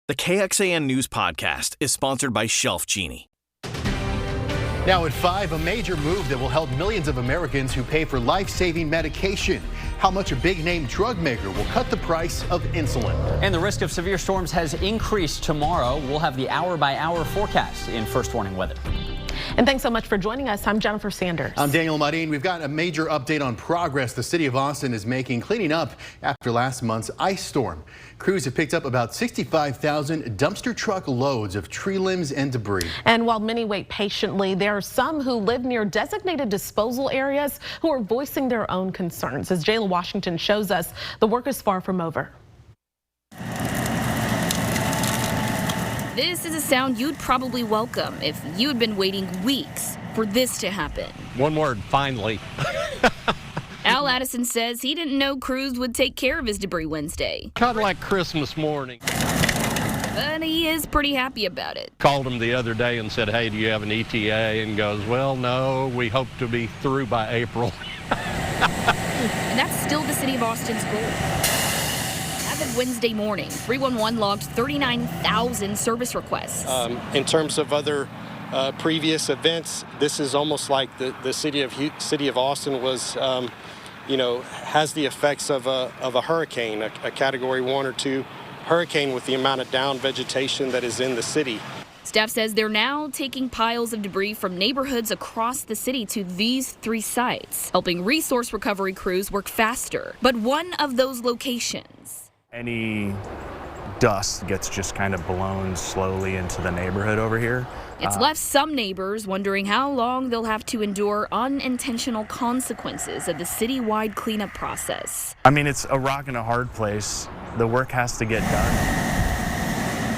The KXAN News Podcast is sponsored by Shelf Genie. Now at 5, a major move that will help millions of Americans who pay for life-saving medication. How much a big-name drug maker will cut the price of insulin. And the risk of severe storms has increased tomorrow. We'll have the hour-by-hour forecast in First Warning Weather. And thanks so much for joining us. I'm Jennifer Sanders. I'm Daniel Marin. We've got a major update on progress the city of Austin is making cleaning up after last month's ice storm. Crews have picked up about 65,000 dumpster truck loads of tree limbs and debris. And while many wait patiently, there are some who live near designated disposal areas who are voicing their own concerns. As Jayla Washington shows us, the work is far from over. This is a sound you'd probably welcome if you had been waiting weeks for this to happen. One word, finally. Al Addison says he didn't know crews would take care of his debris Wednesday. Kind of like Christmas morning. But he is pretty happy about it. Called him the other day and said, hey, do you have an ETA? And goes, well, no, we hope to be through by April. And that's still the city of Austin's goal. As of Wednesday morning, 311 logged 39,000 service requests. In terms of other previous events, this is almost like the city of Austin was, has the effects of a hurricane, a Category 1 or 2 hurricane with the amount of down vegetation that is in the city. Staff says they're now taking piles of debris from neighborhoods across the city to these 3 sites, helping resource recovery crews work faster. But one of those locations, any dust gets just kind of blown slowly into the neighborhood over here. It's left some neighbors wondering how long they'll have to endure unintentional consequences of the citywide cleanup process. I mean, it's a rock and a hard place. The work has to get done.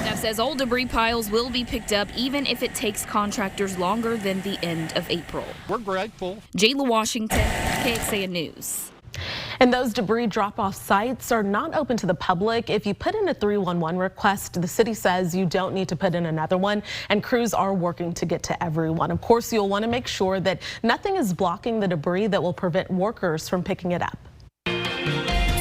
Staff says all debris piles will be picked up even if it takes contractors longer than the end of April. We're grateful. Jayla Washington, KXAN News. And those debris drop-off sites are not open to the public. If you put in a 311 request, the city says you don't need to put in another one, and crews are working to get to everyone. Of course, you'll want to make sure that nothing is blocking the debris that will prevent workers from picking it up.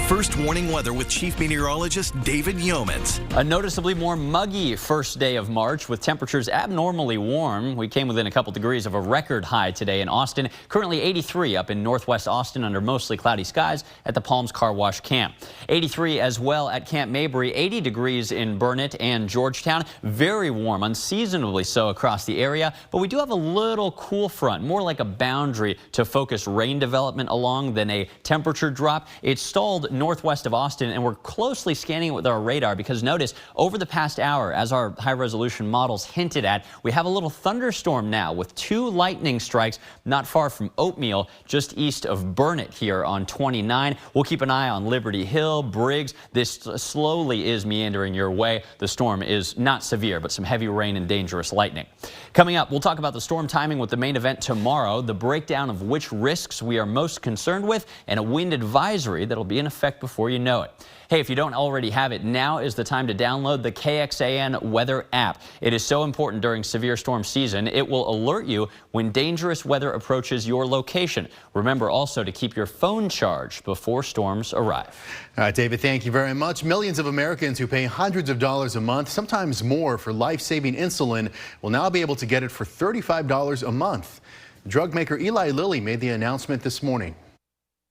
First Warning Weather with Chief Meteorologist David Yeomans. A noticeably more muggy first day of March with temperatures abnormally warm. We came within a couple degrees of a record high today in Austin. Currently 83 up in northwest Austin under mostly cloudy skies at the Palms Car Wash Camp. 83 as well at Camp Mabry. 80 degrees in Burnett and Georgetown. Very warm, unseasonably so across the area. But we do have a little cool front, more like a boundary to focus rain development along than a temperature drop. It's stalled northwest of Austin, and we're closely scanning it with our radar because notice over the past hour, as our high-resolution models hinted at, we have a little thunderstorm now with 2 lightning strikes not far from Oatmeal, just east of Burnett here on 29. We'll keep an eye on Liberty Hill, Briggs. This slowly is meandering your way. The storm is not severe, but some heavy rain and dangerous lightning. Coming up, we'll talk about the storm timing with the main event tomorrow, the breakdown of which risks we are most concerned with, and a wind advisory that'll be in effect before you know it. Hey, if you don't already have it, now is the time to download the KXAN weather app. It is so important during severe storm season. It will alert you when dangerous weather approaches your location. Remember also to keep your phone charged before storms arrive. All right, David, thank you very much. Millions of Americans who pay hundreds of dollars a month, sometimes more, for life-saving insulin will now be able to get it for $35 a month. Drug maker Eli Lilly made the announcement this morning.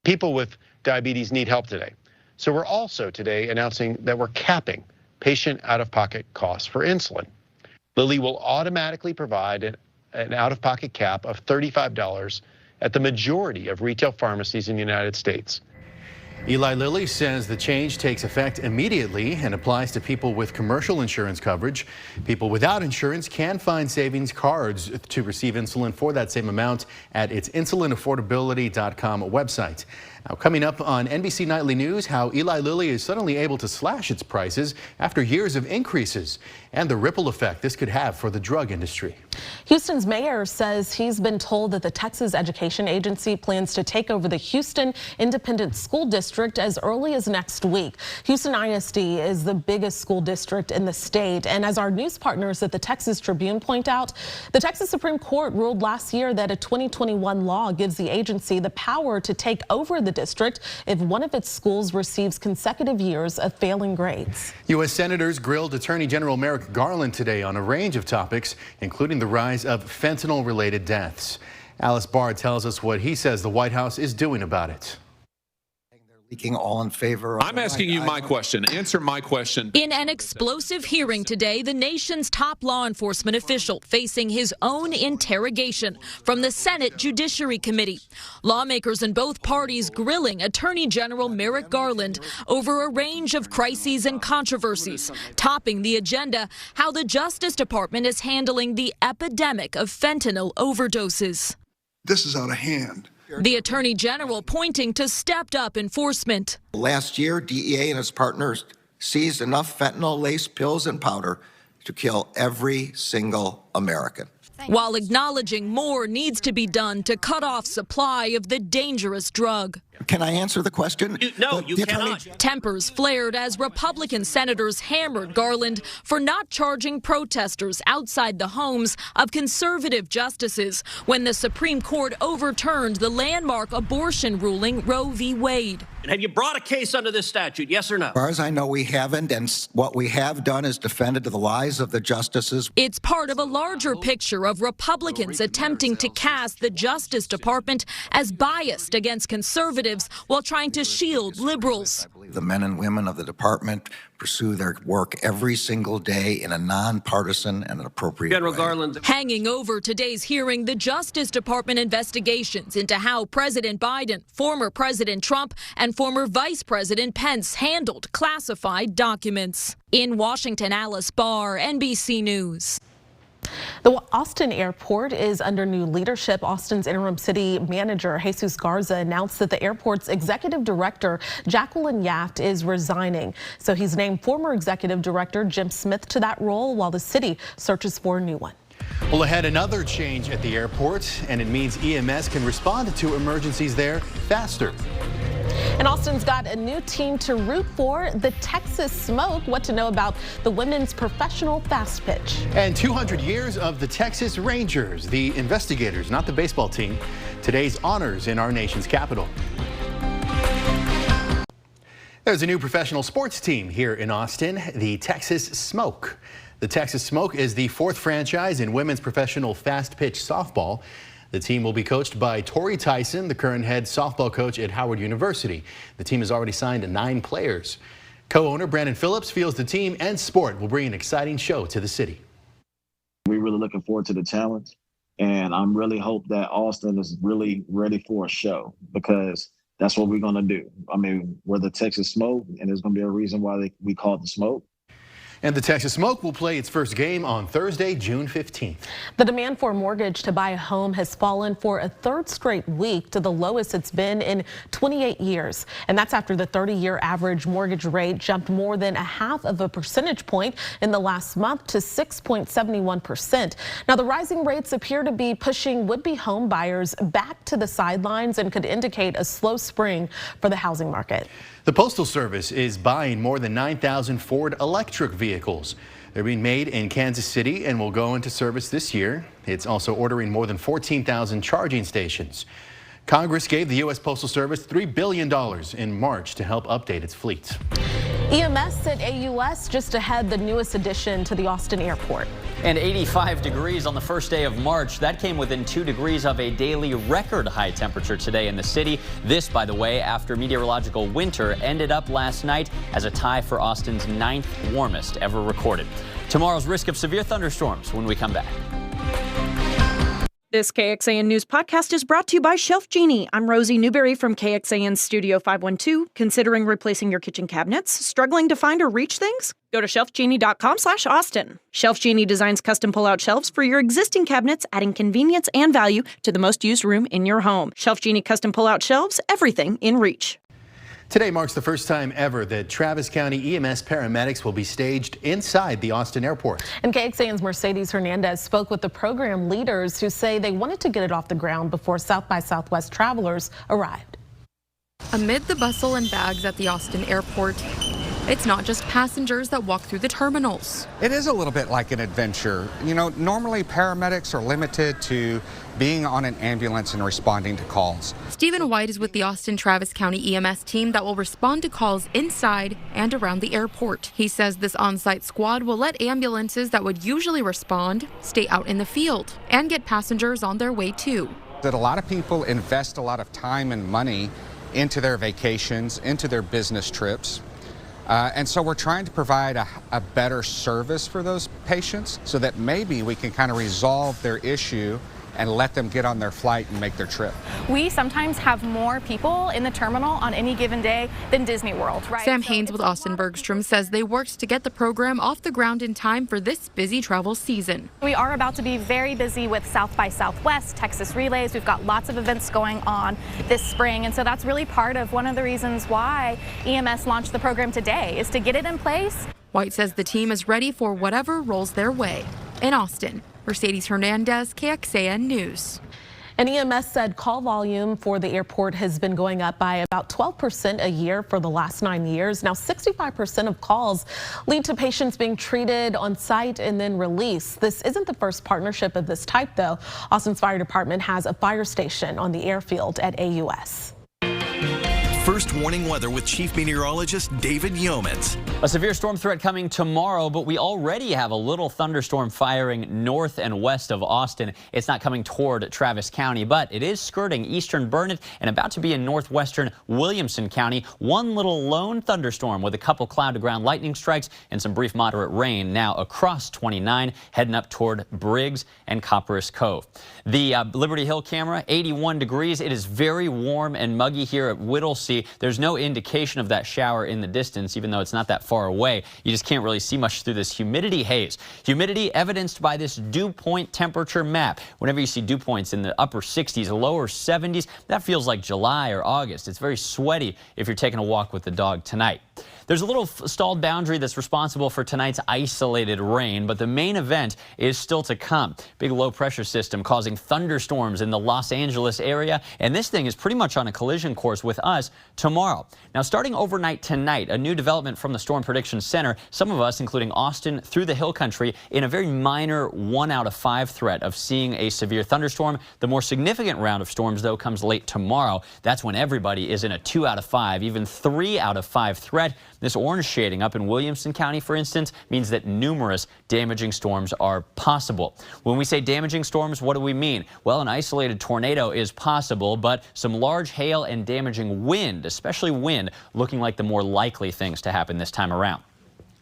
People with diabetes need help today. So we're also today announcing that we're capping patient out-of-pocket costs for insulin. Lilly will automatically provide an out-of-pocket cap of $35 at the majority of retail pharmacies in the United States. Eli Lilly says the change takes effect immediately and applies to people with commercial insurance coverage. People without insurance can find savings cards to receive insulin for that same amount at its insulinaffordability.com website. Now, coming up on NBC Nightly News, how Eli Lilly is suddenly able to slash its prices after years of increases and the ripple effect this could have for the drug industry. Houston's mayor says he's been told that the Texas Education Agency plans to take over the Houston Independent School District as early as next week. Houston ISD is the biggest school district in the state, and as our news partners at the Texas Tribune point out, the Texas Supreme Court ruled last year that a 2021 law gives the agency the power to take over the district if one of its schools receives consecutive years of failing grades. U.S. Senators grilled Attorney General Merrick Garland today on a range of topics, including the rise of fentanyl-related deaths. Alice Barr tells us what he says the White House is doing about it. Leaking all in favor of I'm asking you my question. Answer my question. In an explosive hearing today, the nation's top law enforcement official facing his own interrogation from the Senate Judiciary Committee. Lawmakers in both parties grilling Attorney General Merrick Garland over a range of crises and controversies. Topping the agenda, how the Justice Department is handling the epidemic of fentanyl overdoses. This is out of hand. The Attorney General pointing to stepped-up enforcement. Last year, DEA and its partners seized enough fentanyl-laced pills and powder to kill every single American. While acknowledging more needs to be done to cut off supply of the dangerous drug. Can I answer the question? No, you cannot. Tempers flared as Republican senators hammered Garland for not charging protesters outside the homes of conservative justices when the Supreme Court overturned the landmark abortion ruling Roe v. Wade. Have you brought a case under this statute, yes or no? As far as I know, we haven't, and what we have done is defended the lives of the justices. It's part of a larger picture of Republicans attempting to cast the Justice Department as biased against conservatives while trying to shield liberals. I believe the men and women of the department pursue their work every single day in a nonpartisan and an appropriate General way. Garland. Hanging over today's hearing, the Justice Department investigations into how President Biden, former President Trump, and former Vice President Pence handled classified documents. In Washington, Alice Barr, NBC News. The Austin airport is under new leadership. Austin's interim city manager, Jesus Garza, announced that the airport's executive director, Jacqueline Yaft, is resigning. So he's named former executive director Jim Smith to that role while the city searches for a new one. Well, ahead, another change at the airport, and it means EMS can respond to emergencies there faster. And Austin's got a new team to root for, the Texas Smoke. What to know about the women's professional fast pitch. And 200 years of the Texas Rangers, the investigators, not the baseball team. Today's honors in our nation's capital. There's a new professional sports team here in Austin, the Texas Smoke. The Texas Smoke is the fourth franchise in women's professional fast pitch softball. The team will be coached by Tori Tyson, the current head softball coach at Howard University. The team has already signed 9 players. Co-owner Brandon Phillips feels the team and sport will bring an exciting show to the city. We're really looking forward to the challenge, and I'm really hope that Austin is really ready for a show, because that's what we're going to do. I mean, we're the Texas Smoke, and there's going to be a reason why we call it the Smoke. And the Texas Smoke will play its first game on Thursday, June 15th. The demand for a mortgage to buy a home has fallen for a third straight week to the lowest it's been in 28 years. And that's after the 30-year average mortgage rate jumped more than 0.5 percentage point in the last month to 6.71%. Now, the rising rates appear to be pushing would-be home buyers back to the sidelines and could indicate a slow spring for the housing market. The Postal Service is buying more than 9,000 Ford electric vehicles. They're being made in Kansas City and will go into service this year. It's also ordering more than 14,000 charging stations. Congress gave the U.S. Postal Service $3 billion in March to help update its fleet. EMS at AUS just ahead the newest addition to the Austin airport. And 85 degrees on the first day of March. That came within 2 degrees of a daily record high temperature today in the city. This, by the way, after meteorological winter ended up last night as a tie for Austin's 9th warmest ever recorded. Tomorrow's risk of severe thunderstorms when we come back. This KXAN News podcast is brought to you by Shelf Genie. I'm Rosie Newberry from KXAN Studio 512. Considering replacing your kitchen cabinets? Struggling to find or reach things? Go to shelfgenie.com/Austin. Shelf Genie designs custom pull-out shelves for your existing cabinets, adding convenience and value to the most used room in your home. Shelf Genie custom pull-out shelves, everything in reach. Today marks the first time ever that Travis County EMS paramedics will be staged inside the Austin airport. And KXAN's Mercedes Hernandez spoke with the program leaders who say they wanted to get it off the ground before South by Southwest travelers arrived. Amid the bustle and bags at the Austin airport, it's not just passengers that walk through the terminals. It is a little bit like an adventure. You know, normally paramedics are limited to being on an ambulance and responding to calls. Stephen White is with the Austin Travis County EMS team that will respond to calls inside and around the airport. He says this on-site squad will let ambulances that would usually respond stay out in the field and get passengers on their way too. That a lot of people invest a lot of time and money into their vacations, into their business trips. And so we're trying to provide a better service for those patients so that maybe we can kind of resolve their issue and let them get on their flight and make their trip. We sometimes have more people in the terminal on any given day than Disney World, right? Sam Haynes with Austin Bergstrom says they worked to get the program off the ground in time for this busy travel season. We are about to be very busy with South by Southwest, Texas Relays. We've got lots of events going on this spring, and so that's really part of one of the reasons why EMS launched the program today, is to get it in place. White says the team is ready for whatever rolls their way. In Austin, Mercedes Hernandez, KXAN News. And EMS said call volume for the airport has been going up by about 12% a year for the last 9 years. Now, 65% of calls lead to patients being treated on site and then released. This isn't the first partnership of this type, though. Austin's fire department has a fire station on the airfield at AUS. First warning weather with Chief Meteorologist David Yeomans. A severe storm threat coming tomorrow, but we already have a little thunderstorm firing north and west of Austin. It's not coming toward Travis County, but it is skirting eastern Burnett and about to be in northwestern Williamson County. One little lone thunderstorm with a couple cloud-to-ground lightning strikes and some brief moderate rain now across 29, heading up toward Briggs and Copperas Cove. The Liberty Hill camera, 81 degrees. It is very warm and muggy here at Whittlesea. There's no indication of that shower in the distance, even though it's not that far away. You just can't really see much through this humidity haze. Humidity evidenced by this dew point temperature map. Whenever you see dew points in the upper 60s, lower 70s, that feels like July or August. It's very sweaty if you're taking a walk with the dog tonight. There's a little stalled boundary that's responsible for tonight's isolated rain, but the main event is still to come. Big low pressure system causing thunderstorms in the Los Angeles area, and this thing is pretty much on a collision course with us tomorrow. Now, starting overnight tonight, a new development from the Storm Prediction Center, some of us, including Austin, through the Hill Country, in a very minor 1 out of 5 threat of seeing a severe thunderstorm. The more significant round of storms, though, comes late tomorrow. That's when everybody is in a 2 out of 5, even 3 out of 5 threat. This orange shading up in Williamson County, for instance, means that numerous damaging storms are possible. When we say damaging storms, what do we mean? Well, an isolated tornado is possible, but some large hail and damaging wind, especially wind, looking like the more likely things to happen this time around.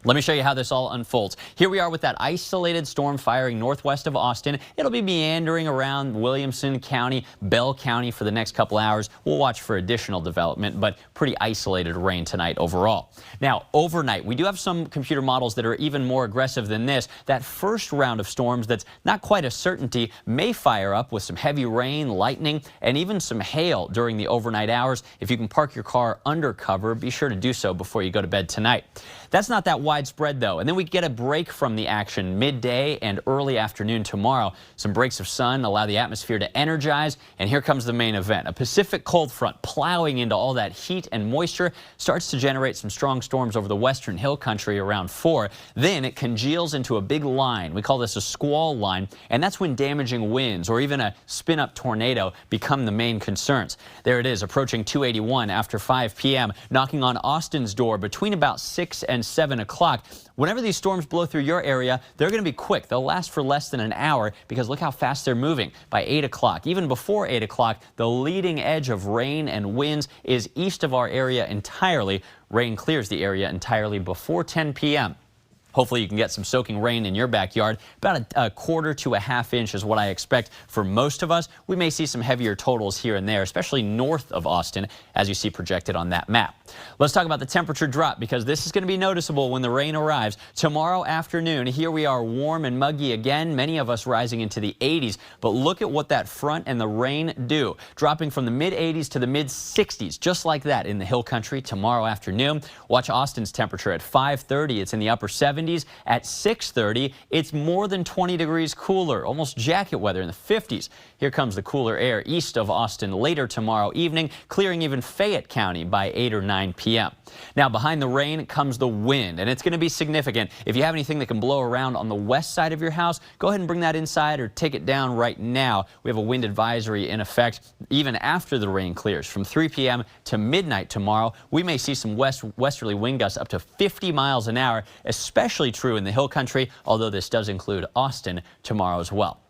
Let me show you how this all unfolds. Here we are with that isolated storm firing northwest of Austin. It'll be meandering around Williamson County, Bell County for the next couple hours. We'll watch for additional development, but pretty isolated rain tonight overall. Now, overnight, we do have some computer models that are even more aggressive than this. That first round of storms that's not quite a certainty may fire up with some heavy rain, lightning, and even some hail during the overnight hours. If you can park your car under cover, be sure to do so before you go to bed tonight. That's not that widespread, though. And then we get a break from the action midday and early afternoon tomorrow. Some breaks of sun allow the atmosphere to energize. And here comes the main event. A Pacific cold front plowing into all that heat and moisture starts to generate some strong storms over the western hill country around 4. Then it congeals into a big line. We call this a squall line. And that's when damaging winds or even a spin-up tornado become the main concerns. There it is, approaching 281 after 5 p.m., knocking on Austin's door between about 6 and 7 o'clock. Whenever these storms blow through your area, they're going to be quick. They'll last for less than an hour because look how fast they're moving. By 8 o'clock, even before 8 o'clock, the leading edge of rain and winds is east of our area entirely. Rain clears the area entirely before 10 p.m. Hopefully you can get some soaking rain in your backyard. About a quarter to a half inch is what I expect for most of us. We may see some heavier totals here and there, especially north of Austin, as you see projected on that map. Let's talk about the temperature drop, because this is going to be noticeable when the rain arrives. Tomorrow afternoon, here we are, warm and muggy again, many of us rising into the 80s. But look at what that front and the rain do, dropping from the mid-80s to the mid-60s, just like that in the hill country tomorrow afternoon. Watch Austin's temperature at 5:30. It's in the upper 70s. At 6:30, it's more than 20 degrees cooler, almost jacket weather in the 50s. Here comes the cooler air east of Austin later tomorrow evening, clearing even Fayette County by 8 or 9 p.m. Now, behind the rain comes the wind, and it's going to be significant. If you have anything that can blow around on the west side of your house, go ahead and bring that inside or take it down right now. We have a wind advisory in effect even after the rain clears. From 3 p.m. to midnight tomorrow, we may see some westerly wind gusts up to 50 miles an hour, especially true in the hill country, although this does include Austin tomorrow as well.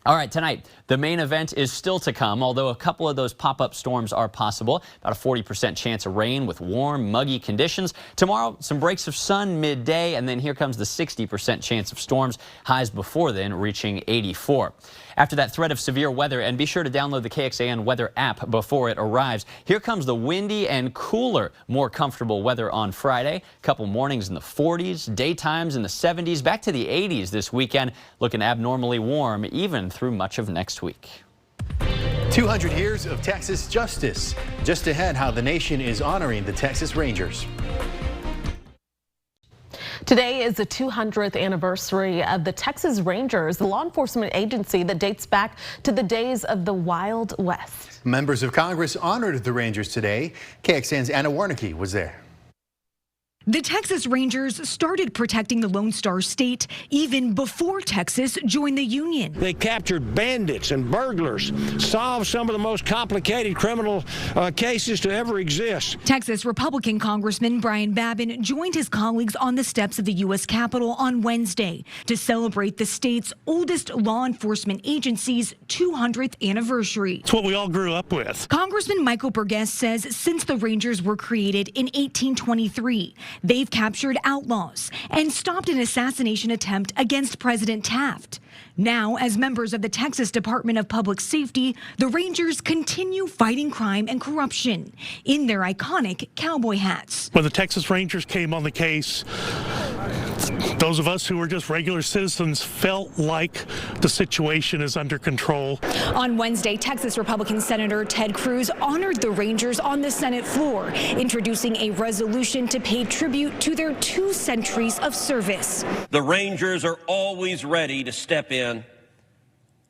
All right, tonight, the main event is still to come, although a couple of those pop-up storms are possible. About a 40% chance of rain with warm, muggy conditions. Tomorrow, some breaks of sun midday, and then here comes the 60% chance of storms. Highs before then reaching 84. After that threat of severe weather, and be sure to download the KXAN weather app before it arrives, here comes the windy and cooler, more comfortable weather on Friday. A couple mornings in the 40s, daytimes in the 70s, back to the 80s this weekend, looking abnormally warm even through much of next week. 200 years of Texas justice. Just ahead, how the nation is honoring the Texas Rangers. Today is the 200th anniversary of the Texas Rangers, the law enforcement agency that dates back to the days of the Wild West. Members of Congress honored the Rangers today. KXAN's Anna Warnicki was there. The Texas Rangers started protecting the Lone Star State even before Texas joined the Union. They captured bandits and burglars, solved some of the most complicated criminal cases to ever exist. Texas Republican Congressman Brian Babin joined his colleagues on the steps of the U.S. Capitol on Wednesday to celebrate the state's oldest law enforcement agency's 200th anniversary. It's what we all grew up with. Congressman Michael Burgess says since the Rangers were created in 1823, they've captured outlaws and stopped an assassination attempt against President Taft. Now, as members of the Texas Department of Public Safety, the Rangers continue fighting crime and corruption in their iconic cowboy hats. When the Texas Rangers came on the case, those of us who were just regular citizens felt like the situation is under control. On Wednesday, Texas Republican Senator Ted Cruz honored the Rangers on the Senate floor, introducing a resolution to pay tribute to their 2 centuries of service. The Rangers are always ready to step in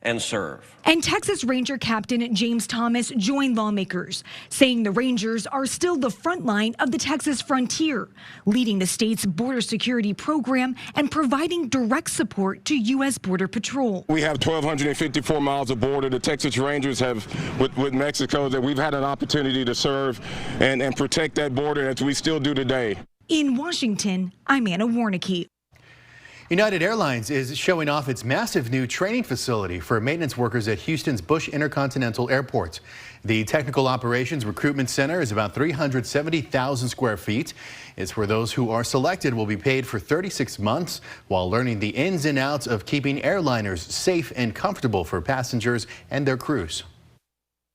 and serve. And Texas Ranger Captain James Thomas joined lawmakers, saying the Rangers are still the front line of the Texas frontier, leading the state's border security program and providing direct support to U.S. Border Patrol. We have 1,254 miles of border. The Texas Rangers have with Mexico that we've had an opportunity to serve and protect that border as we still do today. In Washington, I'm Anna Warnicki. United Airlines is showing off its massive new training facility for maintenance workers at Houston's Bush Intercontinental Airport. The Technical Operations Recruitment Center is about 370,000 square feet. It's where those who are selected will be paid for 36 months while learning the ins and outs of keeping airliners safe and comfortable for passengers and their crews.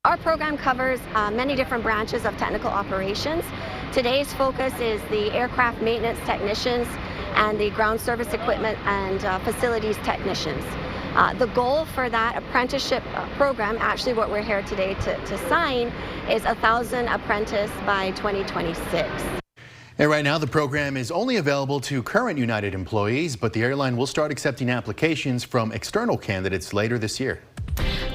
Our program covers many different branches of technical operations. Today's focus is the aircraft maintenance technicians and the ground service equipment and facilities technicians. The goal for that apprenticeship program, actually what we're here today to sign, is 1,000 apprentices by 2026. And right now the program is only available to current United employees, but the airline will start accepting applications from external candidates later this year.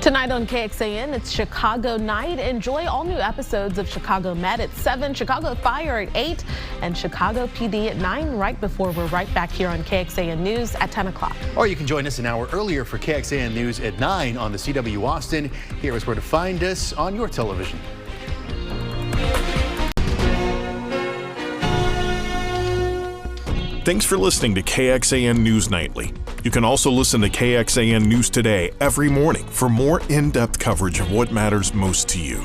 Tonight on KXAN, it's Chicago Night. Enjoy all new episodes of Chicago Med at 7, Chicago Fire at 8, and Chicago PD at 9, right before we're right back here on KXAN News at 10 o'clock. Or you can join us an hour earlier for KXAN News at 9 on the CW Austin. Here is where to find us on your television. Thanks for listening to KXAN News Nightly. You can also listen to KXAN News Today every morning for more in-depth coverage of what matters most to you.